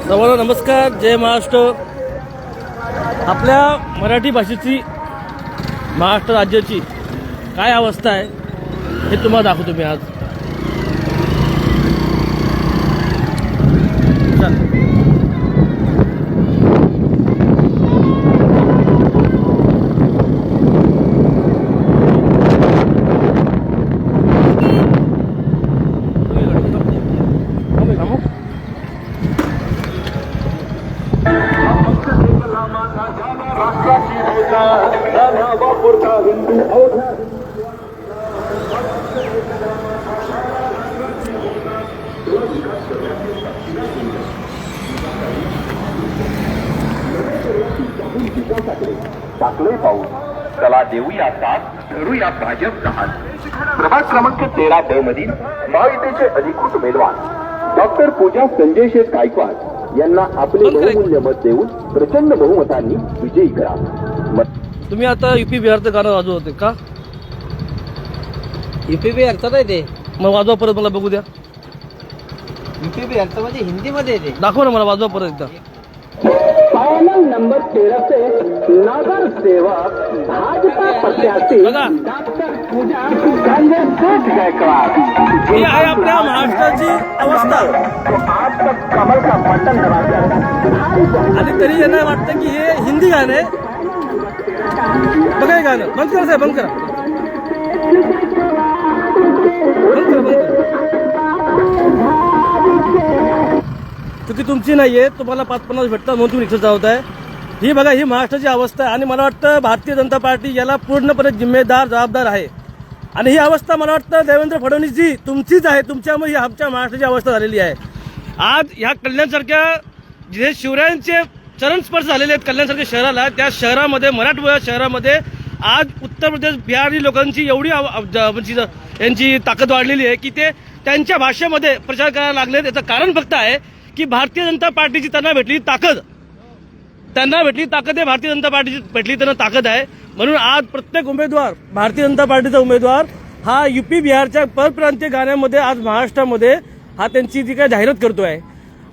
सर्वांना नमस्कार, जय महाराष्ट्र. आपल्या मराठी भाषेची, महाराष्ट्र राज्याची काय अवस्था आहे हे तुम्हाला दाखवतो मी आज. टाकले पाऊस, चला देऊया साथ, धरूया भाजपचा हात. प्रभाग क्रमांक 13 मधील महायुतीचे अधिकृत उमेदवार डॉक्टर पूजा संजय शेठ गायकवाड यांना आपले बहुमूल्य मत देऊन प्रचंड बहुमतांनी विजयी करा. तुम्ही आता यूपी बिहारचं गाणं वाजवते का? यूपी बिहारचं नाही ते, मग वाजवा परत, मला बघू द्या. यूपी बिहारचं म्हणजे हिंदीमध्ये येते. दाखव ना मला, वाजवा परत एकदा. पैनल नंबर 13 से नगर सेवक भाजपा प्रत्याशी बघा, डॉक्टर पूजा संजय शेठ गायकवाड ही आहे आपल्या महाराष्ट्राची अवस्था. तो आप तक कमल का बटन दबाकर आणि तरी यांना वाटतं की हे हिंदी गाणं आहे. बघा हे गाणं बंद करा साहेब, बंद करा, बंद करा, बंद करा. चुकी तुमची नाहीये, तुम्हाला 5-50 भेटतात म्हणून तुम्ही रिक्षा चालवताय. ही बघा, ही महाराष्ट्राची अवस्था आहे. आणि मला वाटतं भारतीय जनता पार्टी याला पूर्णपणे जिम्मेदार, जबाबदार आहे. आणि ही अवस्था मला वाटतं देवेंद्र फडणवीसजी तुमचीच आहे. तुमच्यामुळे ही आमच्या महाराष्ट्राची अवस्था झालेली आहे. आज ह्या कल्याणसारख्या जे शिवरायांचे चरण स्पर्श झालेले आहेत कल्याणसारख्या शहराला, त्या शहरामध्ये, मराठवाडा शहरामध्ये आज उत्तर प्रदेश, बिहारी लोकांची एवढी यांची ताकद वाढलेली आहे की ते त्यांच्या भाषेमध्ये प्रचार करायला लागले. त्याचं कारण फक्त आहे की भारतीय जनता पार्टीची त्यांना भेटली ताकद आहे. भारतीय जनता पार्टीची भेटली त्यांना ताकद आहे. म्हणून आज प्रत्येक उमेदवार, भारतीय जनता पार्टीचा उमेदवार हा यूपी बिहारच्या परप्रांतीय गाण्यामध्ये आज महाराष्ट्रामध्ये हा त्यांची जी काय जाहिरात करतोय.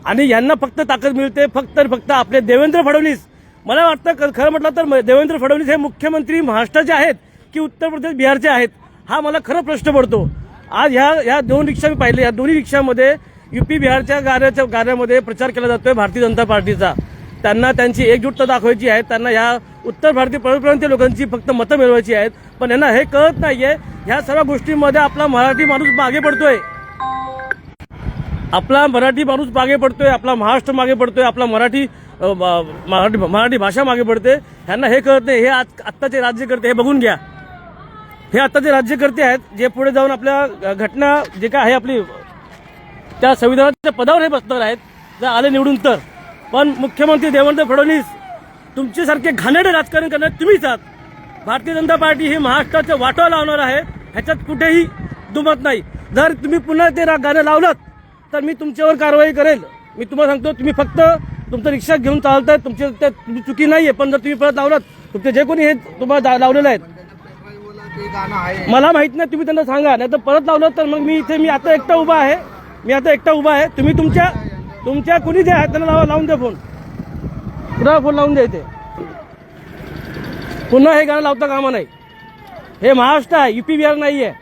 आणि यांना फक्त ताकद मिळते फक्त आपले देवेंद्र फडणवीस. मला वाटतं खरं म्हटलं तर देवेंद्र फडणवीस हे मुख्यमंत्री महाराष्ट्राचे आहेत की उत्तर प्रदेश, बिहारचे आहेत, हा मला खरं प्रश्न पडतो. आज ह्या 2 रिक्षा मी पाहिले, या दोन्ही रिक्षामध्ये यूपी बिहारच्या गाण्यामध्ये प्रचार केला जातोय भारतीय जनता पार्टीचा. त्यांना त्यांची एकजुटता दाखवायची आहे. त्यांना ह्या उत्तर भारतीय परप्रांतीय लोकांची फक्त मतं मिळवायची आहेत. पण यांना हे कळत नाहीये, ह्या सर्व गोष्टींमध्ये आपला मराठी माणूस मागे पडतोय. आपला महाराष्ट्र मागे पडतोय, आपला मराठी भाषा मागे पडते. ह्यांना हे कळत नाही. हे आत्ताचे राज्यकर्ते, हे बघून घ्या, हे आत्ताचे राज्यकर्ते आहेत जे पुढे जाऊन आपल्या घटना जे काय आहे आपली त्या संविधानाच्या पदावर हे बसणार आहेत जर आले निवडून तर. पण मुख्यमंत्री देवेंद्र फडणवीस तुमच्यासारखे घाणेरडे राजकारण करणार तुम्हीच आहात. भारतीय जनता पार्टी ही महाराष्ट्राचं वाटोळं लावणार आहे, ह्याच्यात कुठेही दुमत नाही. जर तुम्ही पुन्हा ते गाणं लावलं तर मी तुमच्यावर कारवाई करेल. मी तुम्हाला सांगतो, तुम्ही फक्त तुमचं रिक्षा घेऊन चालताय, तुमची चुकी नाहीये. पण जर तुम्ही परत लावलात, तुमचे जे कोणी हे तुम्हाला लावलेलं आहेत, मला माहित नाही, तुम्ही त्यांना सांगा. नाही तर परत लावलं तर मग मी आता एकटा उभा आहे. तुम्ही तुमच्या कुणी जे आहे त्यांना लावून द्या फोन, पुन्हा फोन लावून द्या. इथे पुन्हा हे गाणं लावता कामा नाही. हे महाराष्ट्र आहे, यूपी बिहार नाहीये.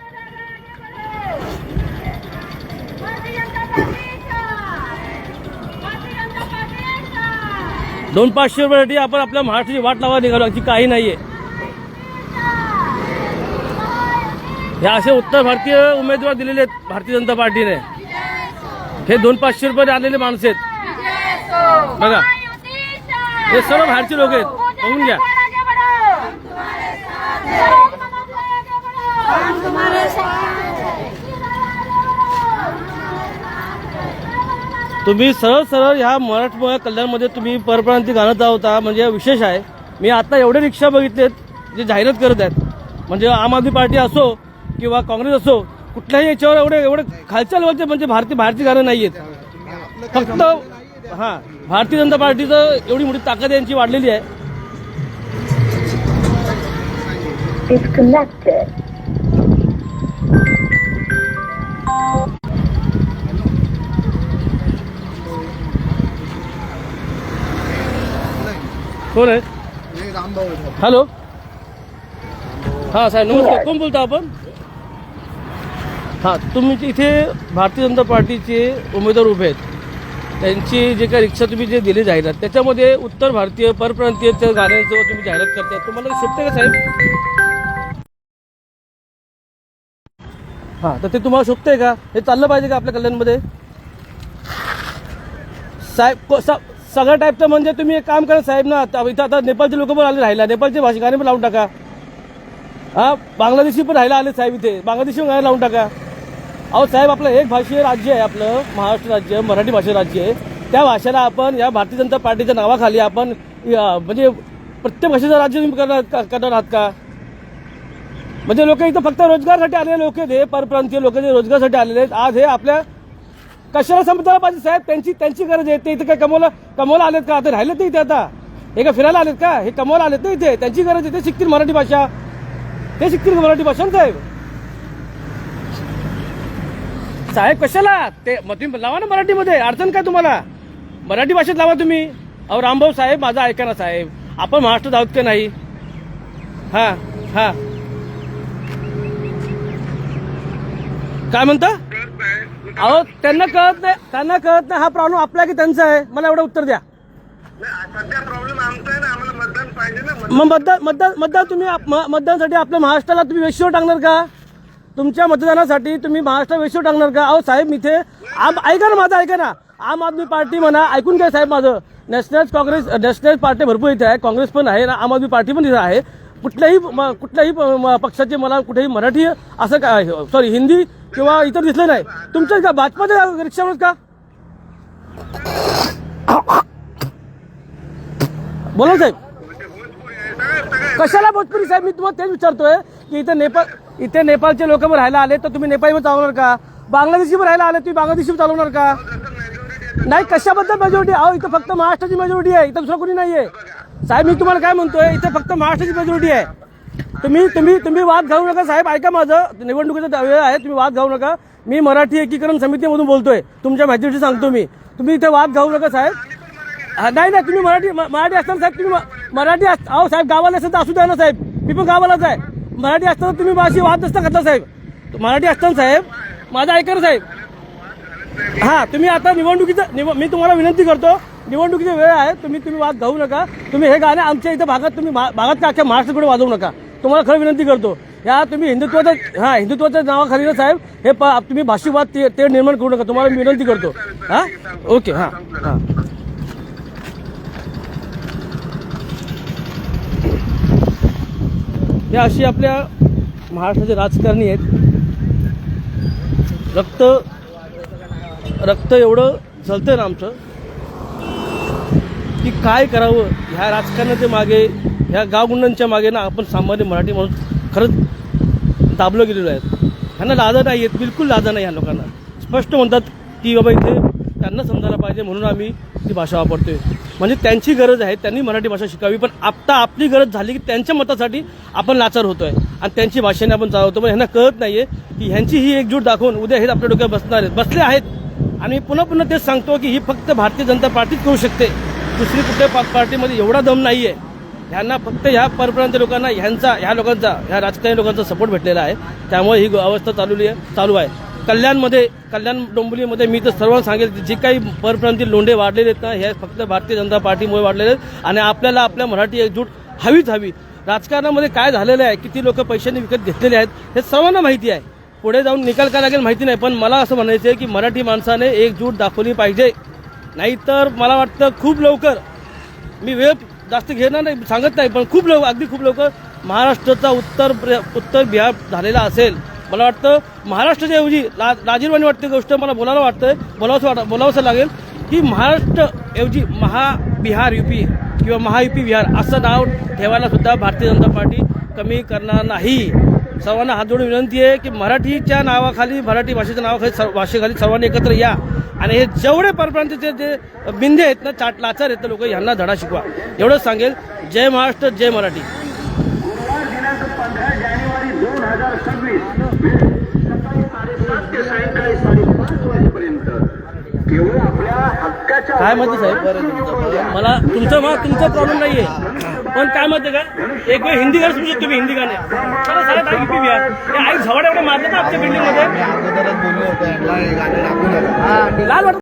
₹200-500 आपण आपल्या महाराष्ट्राची वाट लावा निघालो, अशी काही नाहीये. हे असे उत्तर भारतीय उमेदवार दिलेले आहेत भारतीय जनता पार्टीने. हे ₹200-500 आलेले माणसं आहेत. बघा, हे सर्व बाहेरचे लोक आहेत, बघून घ्या. तुम्ही सरळ ह्या मराठवाडा कल्याणमध्ये तुम्ही परप्रांतीय गाणं चालवता, म्हणजे विशेष आहे. मी आता एवढे रिक्षा बघितलेत जे जाहिरात करत आहेत, म्हणजे आम आदमी पार्टी असो किंवा काँग्रेस असो, कुठल्याही याच्यावर एवढे खालच्या लेवलचे म्हणजे बाहेरची गाणं नाही आहेत. फक्त भारतीय जनता पार्टीचं एवढी मोठी ताकद यांची वाढलेली आहे. कोण आहे? हे रामभाऊ आहेत. हॅलो, हां साहेब नमस्कार. कोण बोलता आपण? हां, तुम्ही इथे भारतीय जनता पार्टीचे उमेदवार उभे आहेत, त्यांची जे काही रिक्षा तुम्ही जे दिली जाहिरात, त्याच्यामध्ये उत्तर भारतीय परप्रांतीयच्या गाण्यांचं तुम्ही जाहिरात करताय, तुम्हाला शोभते का साहेब? हां, तर ते तुम्हाला शोभतंय का? हे चाललं पाहिजे का आपल्या कल्याणमध्ये साहेब? सगळ्या टाईपचं म्हणजे तुम्ही एक काम करा साहेब ना, इथं आता नेपाळचे लोक पण आले राहिला, नेपाळचे भाषा गाणे पण लावून टाका. हां, बांगलादेशी पण राहायला आले साहेब इथे, बांगलादेशी गाणे लावून टाका. अहो साहेब, आपलं एक भाषीय राज्य आहे, आपलं महाराष्ट्र राज्य मराठी भाषा राज्य आहे. त्या भाषेला आपण या भारतीय जनता पार्टीच्या नावाखाली आपण म्हणजे प्रत्येक भाषेचं राज्य तुम्ही करणार आहात का? म्हणजे लोक इथं फक्त रोजगारसाठी आलेले लोक आहेत, परप्रांतीय लोक जे रोजगारसाठी आलेले आहेत. आज हे आपल्या कशाला समजायला पाहिजे साहेब, त्यांची गरज आहे. ते इथं काय कमवायला आलेत का? आता राहिले ते इथे, आता हे का फिरायला आलेत का? हे कमवायला आलेत ना इथे, त्यांची गरज आहे. ते शिकतील मराठी भाषा, ते शिकतील मराठी भाषा ना साहेब. साहेब कशाला ते तुम्ही लावा ना मराठीमध्ये, अडचण काय तुम्हाला? मराठी भाषेत लावा तुम्ही. अहो रामभाऊ साहेब, माझा ऐका ना साहेब, आपण महाराष्ट्रात आहोत का नाही? हां हां, काय म्हणता? अहो त्यांना कळत नाही हा प्रॉब्लेम आपला की त्यांचा आहे? मला एवढं उत्तर द्या. सध्या प्रॉब्लेम आमचा आहे ना, आम्हाला मतदान पाहिजे ना. मग मतदान तुम्ही मतदानासाठी आपल्या महाराष्ट्राला तुम्ही वेशीवर टाकणार का? तुमच्या मतदानासाठी तुम्ही महाराष्ट्राला वेशीवर टाकणार का? अहो साहेब, इथे ऐका ना, माझं ऐका ना. आम आदमी पार्टी म्हणा, ऐकून घ्या साहेब माझं. नॅशनल पार्टी भरपूर इथे आहे, काँग्रेस पण आहे ना, आम आदमी पार्टी पण इथे आहे. कुठल्याही पक्षाचे मला कुठेही मराठी असं काय सॉरी हिंदी किंवा इतर दिसलं नाही. तुमच्या का भाजपाच्या रिक्षावर का? बोला साहेब. कशाला भोजपुरी साहेब? मी तुम्हाला तेच विचारतोय की इथे नेपाळचे लोक पण राहायला आले, तर तुम्ही नेपाळीवर चालवणार का? बांगलादेशीवर राहायला आले, तुम्ही बांगलादेशीवर चालवणार का? नाही, कशाबद्दल मेजॉरिटी? अहो इथं फक्त महाराष्ट्राची मेजॉरिटी आहे, इथं दुसरं कोणी नाहीये साहेब. मी तुम्हाला काय म्हणतोय, इथे फक्त महाराष्ट्राची मेजॉरिटी आहे. तुम्ही वाद घालू नका साहेब, ऐका माझं. निवडणुकीचा वेळ आहे, तुम्ही वाद घालू नका. मी मराठी एकीकरण समितीमधून बोलतोय, तुमच्या माहितीसाठी सांगतो मी. तुम्ही इथे वाद घालू नका साहेब. नाही, तुम्ही मराठी असताना साहेब, तुम्ही मराठी अहो साहेब, गावाला असेल तर असू द्या ना साहेब, मी पण गावालाच आहे. मराठी असताना तुम्ही माझी वाद नसता करता साहेब. मराठी असताना साहेब, माझं ऐका ना साहेब. हां, तुम्ही आता मी तुम्हाला विनंती करतो, निवडणुकीची वेळ आहे, तुम्ही वाद घालू नका. तुम्ही हे गाणे आमच्या इथं भागात का अख्ख्या महाराष्ट्राकडे वाजवू नका. तुम्हाला खरं विनंती करतो. या तुम्ही हिंदुत्वाच्या नावाखाली ना साहेब, हे तुम्ही भाषिकवाद ते निर्माण करू नका, तुम्हाला मी विनंती करतो. हां, ओके. हां हां, हे अशी आपल्या महाराष्ट्राचे राजकारणी आहेत. रक्त एवढं झलतंय ना आमचं की काय करावं. ह्या राजकारणाच्या मागे, ह्या गावगुंडांच्या मागे ना आपण सामान्य मराठी माणूस खरंच दाबलं गेलेलो आहे. ह्यांना लाजा नाही आहेत, बिलकुल लाजा नाही. ह्या लोकांना स्पष्ट म्हणतात की बाबा इथे त्यांना समजायला पाहिजे म्हणून आम्ही ती भाषा वापरतोय. म्हणजे त्यांची गरज आहे, त्यांनी मराठी भाषा शिकावी. पण आता आपली गरज झाली की त्यांच्या मतासाठी आपण लाचार होतोय आणि त्यांची भाषेने आपण चालवतो. पण ह्यांना कळत नाहीये की ह्यांची ही एकजूट दाखवून उद्या हेच आपल्या डोक्यात बसले आहेत. आणि पुन्हा तेच सांगतो की ही फक्त भारतीय जनता पार्टीच करू शकते, दुसरी कुठल्या पार्टीमध्ये एवढा दम नाहीये. ह्यांना फक्त ह्या परप्रांतीय लोकांना ह्या राजकारणी लोकांचा सपोर्ट भेटलेला आहे. त्यामुळे ही अवस्था चालू आहे. कल्याण डोंबिवलीमध्ये मी तर सर्वांना सांगेल, जे काही परप्रांतीय लोंढे वाढलेले आहेत ना, हे फक्त भारतीय जनता पार्टीमुळे वाढलेले आहेत. आणि आपल्याला आपल्या मराठी एकजूट हवीच हवी. राजकारणामध्ये काय झालेलं आहे, किती लोक पैशाने विकत घेतलेले आहेत, हे सर्वांना माहिती आहे. पुढे जाऊन निकाल काय लागेल माहिती नाही, पण मला असं म्हणायचं आहे की मराठी माणसाने एकजूट दाखवली पाहिजे. नाहीतर मला वाटतं खूप लवकर, मी वेळ जास्त घेणार नाही, सांगत नाही, पण अगदी खूप लवकर महाराष्ट्राचा उत्तर बिहार झालेला असेल. मला वाटतं महाराष्ट्राच्या ऐवजी लाजीरवाणी वाटते गोष्ट, मला बोलावंसं लागेल की महाराष्ट्र ऐवजी महाबिहार युपी किंवा महायुपी बिहार असं नाव ठेवायला सुद्धा भारतीय जनता पार्टी कमी करणार नाही. सर्वांना हात जोडून विनंती आहे की मराठीच्या नावाखाली, मराठी भाषेच्या नावाखाली, भाषेखाली सर्वांनी एकत्र या आणि हे जेवढे परप्रांतीचे जे बिंदे आहेत ना, लाचार आहेत लोक, यांना धडा शिकवा. एवढंच सांगेल. जय महाराष्ट्र, जय मराठी. गुरुवार दिनांक 15 जानेवारी 2026 सकाळी 7:30 ते सायंकाळी 5:30 वाजेपर्यंत केवळ आपल्या हक्काच्या काय म्हणते साहेब मला तुमचा प्रॉब्लेम नाहीये पण काय म्हणते का एक वेळ हिंदी गाणं समजू तुम्ही हिंदी गाणे चला साहेब आई युपी बिहार हे आई झवड एवढे मारले ना आमच्या बिल्डिंग मध्ये अगोदरच बोलले होते यांना हे गाणं टाकू नका. लाल वाटत